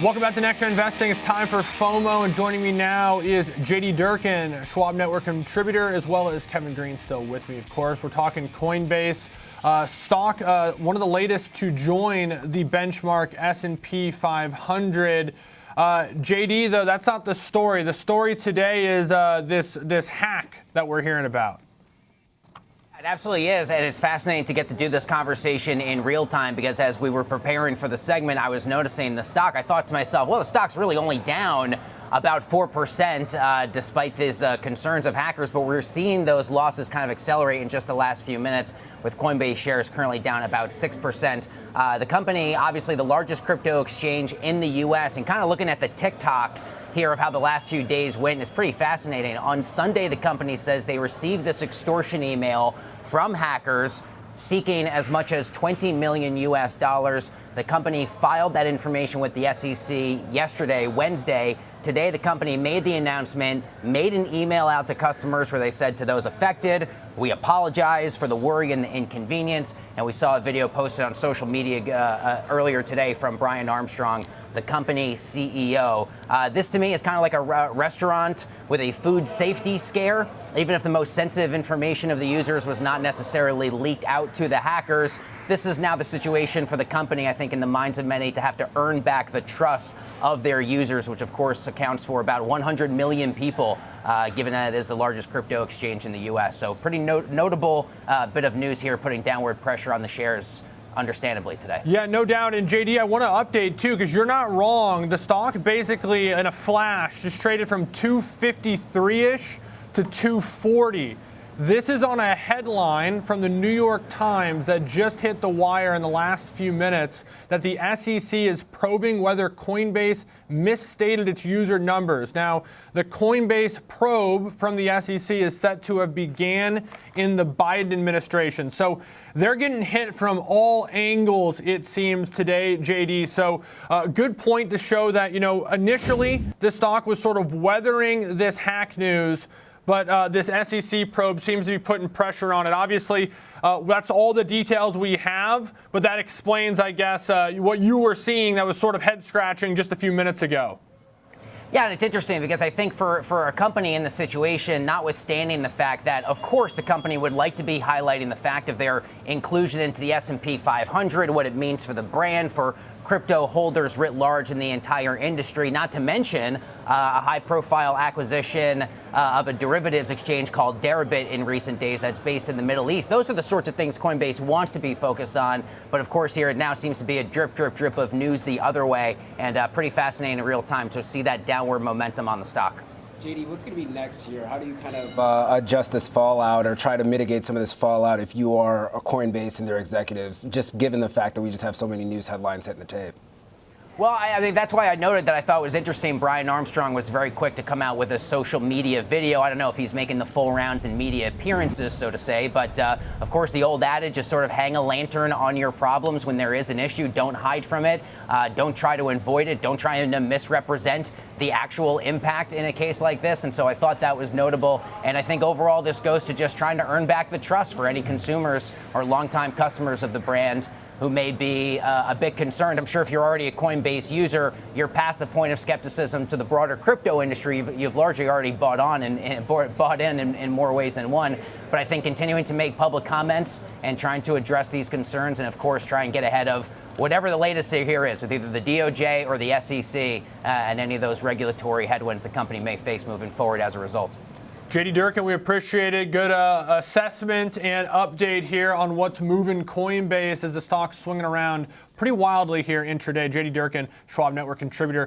Welcome back to Next Gen Investing. It's time for FOMO, and joining me now is JD Durkin, Schwab Network contributor, as well as Kevin Green still with me, of course. We're talking Coinbase stock, one of the latest to join the benchmark S&P 500. JD, though, that's not the story. The story today is this hack that we're hearing about. It absolutely is, and it's fascinating to get to do this conversation in real time because as we were preparing for the segment, I was noticing the stock. I thought to myself, well, the stock's really only down about 4% despite these concerns of hackers, but we're seeing those losses kind of accelerate in just the last few minutes with Coinbase shares currently down about 6%. The company, obviously the largest crypto exchange in the U.S., and kind of looking at the TikTok here of how the last few days went is pretty fascinating. On Sunday, the company says they received this extortion email from hackers seeking as much as $20 million US. The company filed that information with the SEC yesterday, Wednesday. Today, the company made the announcement, made an email out to customers where they said to those affected, we apologize for the worry and the inconvenience. And we saw a video posted on social media earlier today from Brian Armstrong, the company CEO. This to me is kind of like a restaurant with a food safety scare. Even if the most sensitive information of the users was not necessarily leaked out to the hackers, this is now the situation for the company, I think, in the minds of many, to have to earn back the trust of their users, which of course accounts for about 100 million people, given that it is the largest crypto exchange in the U.S. So pretty notable bit of news here, putting downward pressure on the shares, understandably, today. Yeah, no doubt. And JD, I want to update too, because you're not wrong. The stock basically in a flash just traded from 253-ish to 240. This is on a headline from the New York Times that just hit the wire in the last few minutes that the SEC is probing whether Coinbase misstated its user numbers. Now, the Coinbase probe from the SEC is set to have began in the Biden administration. So they're getting hit from all angles, it seems, today, JD. So good point to show that, initially the stock was sort of weathering this hack news, but this SEC probe seems to be putting pressure on it. Obviously, that's all the details we have, but that explains, I guess, what you were seeing that was sort of head-scratching just a few minutes ago. Yeah, and it's interesting because I think for a company in the situation, notwithstanding the fact that, of course, the company would like to be highlighting the fact of their inclusion into the S&P 500, what it means for the brand, for crypto holders writ large in the entire industry, not to mention a high-profile acquisition of a derivatives exchange called Deribit in recent days that's based in the Middle East. Those are the sorts of things Coinbase wants to be focused on. But of course, here it now seems to be a drip, drip, drip of news the other way, and pretty fascinating in real time to see that downward momentum on the stock. JD, what's going to be next here? How do you kind of adjust this fallout or try to mitigate some of this fallout if you are a Coinbase and their executives, just given the fact that we just have so many news headlines hitting the tape? Well, I think that's why I noted that I thought it was interesting. Brian Armstrong was very quick to come out with a social media video. I don't know if he's making the full rounds in media appearances, so to say. But, of course, the old adage is sort of hang a lantern on your problems when there is an issue. Don't hide from it. Don't try to avoid it. Don't try to misrepresent the actual impact in a case like this. And so I thought that was notable. And I think overall this goes to just trying to earn back the trust for any consumers or longtime customers of the brand who may be a bit concerned. I'm sure if you're already a Coinbase user, you're past the point of skepticism to the broader crypto industry. You've largely already bought in more ways than one. But I think continuing to make public comments and trying to address these concerns and, of course, try and get ahead of whatever the latest here is with either the DOJ or the SEC and any of those regulatory headwinds the company may face moving forward as a result. JD Durkin, we appreciate it. Good assessment and update here on what's moving Coinbase as the stock's swinging around pretty wildly here intraday. JD Durkin, Schwab Network contributor.